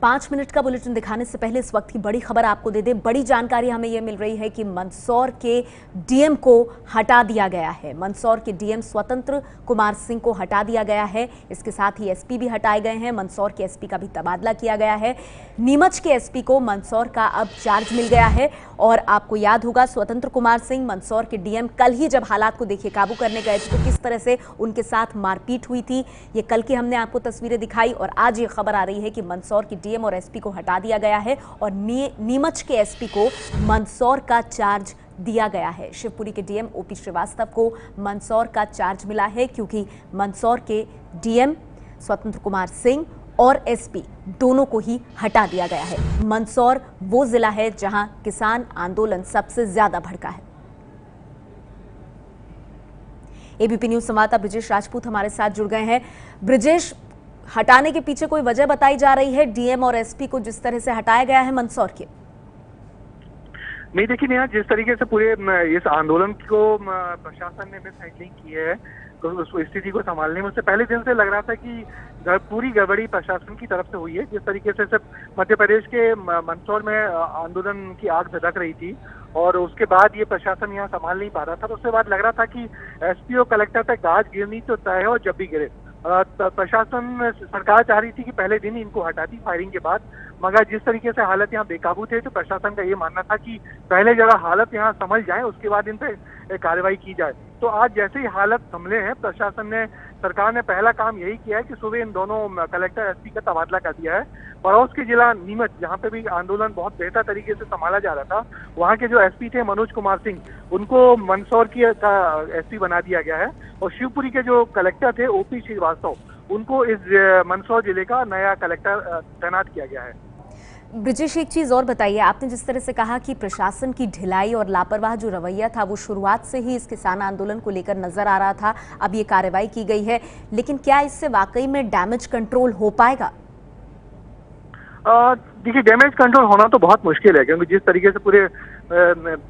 5 minute का bulletin दिखाने से पहले इस वक्त की बड़ी खबर आपको दे दें। बड़ी जानकारी हमें यह मिल रही है कि मंदसौर के डीएम को हटा दिया गया है। मंदसौर के डीएम स्वतंत्र कुमार सिंह को हटा दिया गया है। इसके साथ ही एसपी भी हटाए गए हैं। मंदसौर के एसपी का भी तबादला किया गया है। नीमच के एसपी को मंदसौर का अब चार्ज मिल गया है। और आपको याद होगा, स्वतंत्र कुमार सिंह मंदसौर के डीएम कल ही जब हालात को देखिए काबू करने गए थे तो किस तरह से उनके साथ मारपीट हुई थी। ये कल की हमने आपको तस्वीरें दिखाई और आज ये खबर आ रही है कि मंदसौर के डीएम और एसपी को हटा दिया गया है और नीमच के एसपी को मंदसौर का चार्ज दिया गया है। शिवपुरी के डीएम ओपी श्रीवास्तव को मंदसौर का चार्ज मिला है क्योंकि मंदसौर के डीएम स्वतंत्र कुमार सिंह और एसपी दोनों को ही हटा दिया गया है। मंदसौर वो जिला है जहां किसान आंदोलन सबसे ज्यादा भड़का है। एबीपी न्यूज संवाददाता ब्रिजेश राजपूत हमारे साथ जुड़ गए हैं। ब्रिजेश, हटाने के पीछे कोई वजह बताई जा रही है? डीएम और एसपी को जिस तरह से हटाया गया है मंदसौर के। नहीं, देखिए नेहा, जिस तरीके से पूरे इस आंदोलन को प्रशासन ने मिस हैंडलिंग की है तो उस स्थिति को संभालने में उससे पहले दिन से लग रहा था कि पूरी गड़बड़ी प्रशासन की तरफ से हुई है। जिस तरीके से सिर्फ मध्य प्रदेश के मंदसौर में आंदोलन की आग भड़क रही थी और उसके बाद ये प्रशासन यहाँ संभाल नहीं पा रहा था, तो उसके बाद लग रहा था कि एसपी और कलेक्टर तक गाज गिरनी तो तय है और जब भी गिरे। प्रशासन सरकार चाह रही थी कि पहले दिन इनको हटा दी फायरिंग के बाद, मगर जिस तरीके से हालत यहाँ बेकाबू थे तो प्रशासन का ये मानना था कि पहले जगह हालत यहाँ संभल जाए उसके बाद इन पे कार्रवाई की जाए। तो आज जैसे ही हालत संभले हैं, सरकार ने पहला काम यही किया है कि सुबह इन दोनों कलेक्टर एसपी का तबादला कर दिया है। पड़ोस के जिला नीमच, जहाँ पे भी आंदोलन बहुत बेहतर तरीके से संभाला जा रहा था, वहाँ के जो एसपी थे मनोज कुमार सिंह, उनको मंदसौर की एसपी बना दिया गया है और शिवपुरी के जो कलेक्टर थे ओपी श्रीवास्तव, उनको इस मंदसौर जिले का नया कलेक्टर तैनात किया गया है। ब्रिजेश, एक चीज और बताइए, आपने जिस तरह से कहा कि प्रशासन की ढिलाई और लापरवाह जो रवैया था वो शुरुआत से ही इस किसान आंदोलन को लेकर नजर आ रहा था, अब ये कार्रवाई की गई है, लेकिन क्या इससे वाकई में डैमेज कंट्रोल हो पाएगा? देखिए, डैमेज कंट्रोल होना तो बहुत मुश्किल है क्योंकि जिस तरीके से पूरे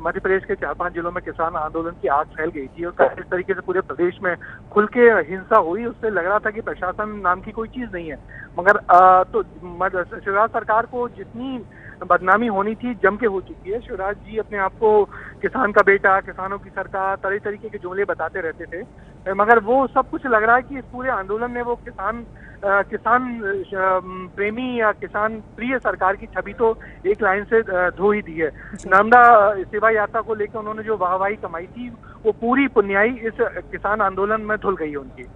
मध्य प्रदेश के 4-5 जिलों में किसान आंदोलन की आग फैल गई थी और इस तरीके से पूरे प्रदेश में खुल के हिंसा हुई, उससे लग रहा था कि प्रशासन नाम की कोई चीज नहीं है। मगर तो शिवराज सरकार को जितनी बदनामी होनी थी जम के हो चुकी है। शिवराज जी अपने आप को किसान का बेटा, किसानों की सरकार, तरह तरीके के जुमले बताते रहते थे, मगर वो सब कुछ लग रहा है कि इस पूरे आंदोलन में वो किसान प्रेमी या किसान प्रिय सरकार की छवि तो एक लाइन से धो ही दी है। नर्मदा सेवा यात्रा को लेकर उन्होंने जो वाहवाही कमाई थी वो पूरी पुण्याई इस किसान आंदोलन में धुल गई है उनकी।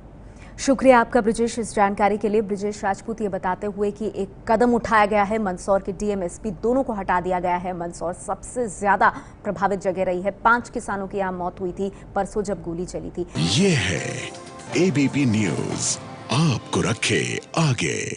शुक्रिया आपका ब्रिजेश इस जानकारी के लिए। ब्रिजेश राजपूत ये बताते हुए कि एक कदम उठाया गया है, मंदसौर के डीएम एसपी दोनों को हटा दिया गया है। मंदसौर सबसे ज्यादा प्रभावित जगह रही है। 5 किसानों की यहाँ मौत हुई थी परसों जब गोली चली थी। ये है एबीपी न्यूज, आपको रखे आगे।